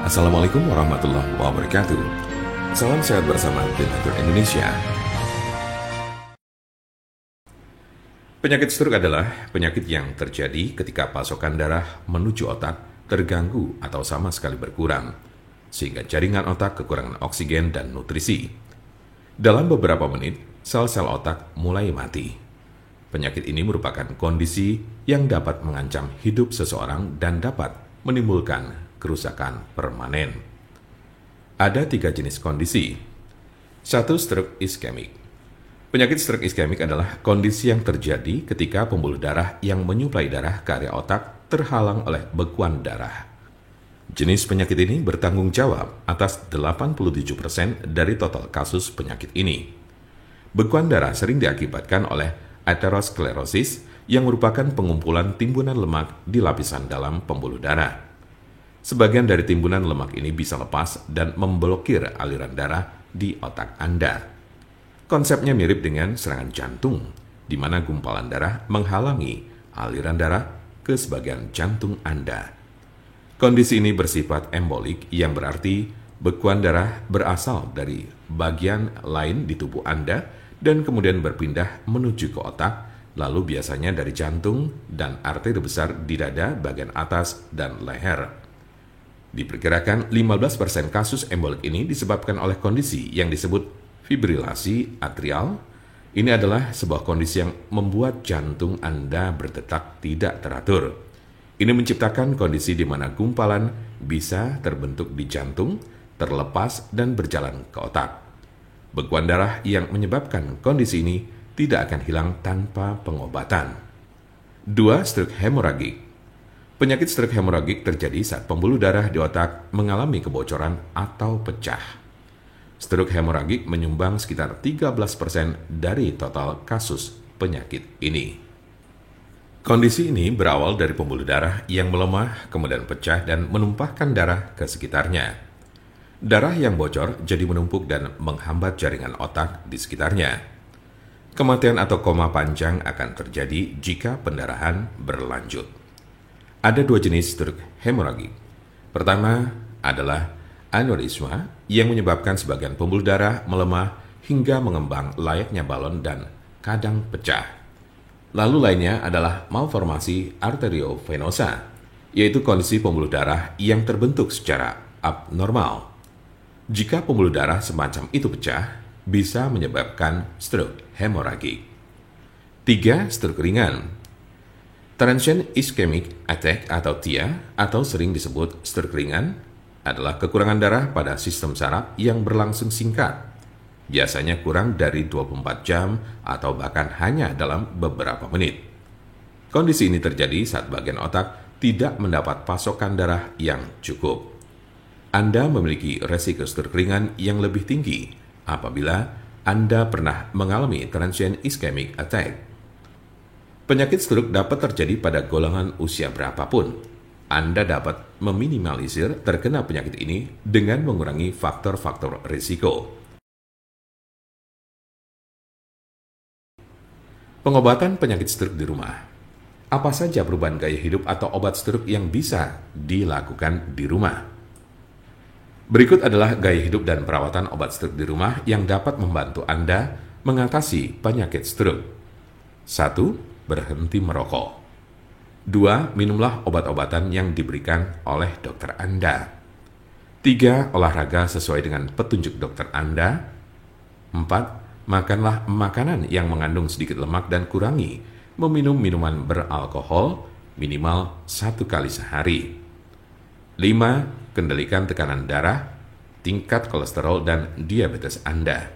Assalamualaikum warahmatullahi wabarakatuh. Salam sehat bersama Denatur Indonesia. Penyakit stroke adalah penyakit yang terjadi ketika pasokan darah menuju otak terganggu atau sama sekali berkurang, sehingga jaringan otak kekurangan oksigen dan nutrisi. Dalam beberapa menit, sel-sel otak mulai mati. Penyakit ini merupakan kondisi yang dapat mengancam hidup seseorang dan dapat menimbulkan kerusakan permanen. Ada 3 jenis kondisi. 1. Stroke iskemik. Penyakit stroke iskemik adalah kondisi yang terjadi ketika pembuluh darah yang menyuplai darah ke area otak terhalang oleh bekuan darah. Jenis penyakit ini bertanggung jawab atas 87% dari total kasus penyakit ini. Bekuan darah sering diakibatkan oleh aterosklerosis yang merupakan pengumpulan timbunan lemak di lapisan dalam pembuluh darah. Sebagian dari timbunan lemak ini bisa lepas dan memblokir aliran darah di otak Anda. Konsepnya mirip dengan serangan jantung, di mana gumpalan darah menghalangi aliran darah ke sebagian jantung Anda. Kondisi ini bersifat embolik, yang berarti bekuan darah berasal dari bagian lain di tubuh Anda dan kemudian berpindah menuju ke otak, lalu biasanya dari jantung dan arteri besar di dada bagian atas dan leher. Diperkirakan 15% kasus embolik ini disebabkan oleh kondisi yang disebut fibrilasi atrial. Ini adalah sebuah kondisi yang membuat jantung Anda berdetak tidak teratur. Ini menciptakan kondisi di mana gumpalan bisa terbentuk di jantung, terlepas dan berjalan ke otak. Bekuan darah yang menyebabkan kondisi ini tidak akan hilang tanpa pengobatan. 2. Stroke hemoragik. Penyakit stroke hemoragik terjadi saat pembuluh darah di otak mengalami kebocoran atau pecah. Stroke hemoragik menyumbang sekitar 13% dari total kasus penyakit ini. Kondisi ini berawal dari pembuluh darah yang melemah, kemudian pecah dan menumpahkan darah ke sekitarnya. Darah yang bocor jadi menumpuk dan menghambat jaringan otak di sekitarnya. Kematian atau koma panjang akan terjadi jika pendarahan berlanjut. Ada 2 jenis stroke hemoragik. Pertama adalah aneurisma yang menyebabkan sebagian pembuluh darah melemah hingga mengembang layaknya balon dan kadang pecah. Lalu lainnya adalah malformasi arteriovenosa, yaitu kondisi pembuluh darah yang terbentuk secara abnormal. Jika pembuluh darah semacam itu pecah, bisa menyebabkan stroke hemoragik. 3. Stroke ringan. Transient ischemic attack atau TIA, atau sering disebut stroke ringan, adalah kekurangan darah pada sistem saraf yang berlangsung singkat, biasanya kurang dari 24 jam atau bahkan hanya dalam beberapa menit. Kondisi ini terjadi saat bagian otak tidak mendapat pasokan darah yang cukup. Anda memiliki resiko stroke ringan yang lebih tinggi apabila Anda pernah mengalami transient ischemic attack. Penyakit stroke dapat terjadi pada golongan usia berapapun. Anda dapat meminimalisir terkena penyakit ini dengan mengurangi faktor-faktor risiko. Pengobatan penyakit stroke di rumah. Apa saja perubahan gaya hidup atau obat stroke yang bisa dilakukan di rumah? Berikut adalah gaya hidup dan perawatan obat stroke di rumah yang dapat membantu Anda mengatasi penyakit stroke. 1. Berhenti merokok. 2. Minumlah obat-obatan yang diberikan oleh dokter Anda. 3. Olahraga sesuai dengan petunjuk dokter Anda. 4. Makanlah makanan yang mengandung sedikit lemak dan kurangi meminum minuman beralkohol minimal 1 kali sehari. 5. Kendalikan tekanan darah, tingkat kolesterol, dan diabetes Anda.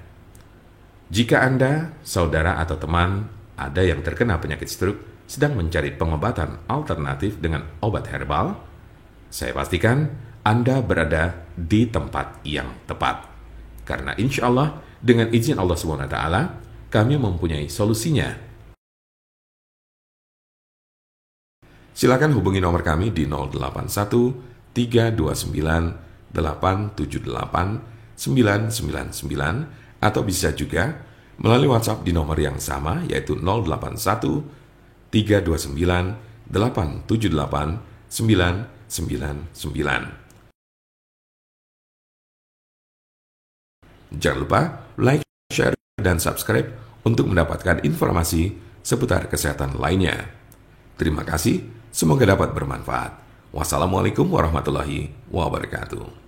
Jika Anda, saudara atau teman ada yang terkena penyakit stroke sedang mencari pengobatan alternatif dengan obat herbal, saya pastikan Anda berada di tempat yang tepat. Karena insya Allah, dengan izin Allah SWT, kami mempunyai solusinya. Silakan hubungi nomor kami di 081 329 878 999 atau bisa juga melalui WhatsApp di nomor yang sama, yaitu 081 329 878 999. Jangan lupa like, share, dan subscribe untuk mendapatkan informasi seputar kesehatan lainnya. Terima kasih, semoga dapat bermanfaat. Wassalamualaikum warahmatullahi wabarakatuh.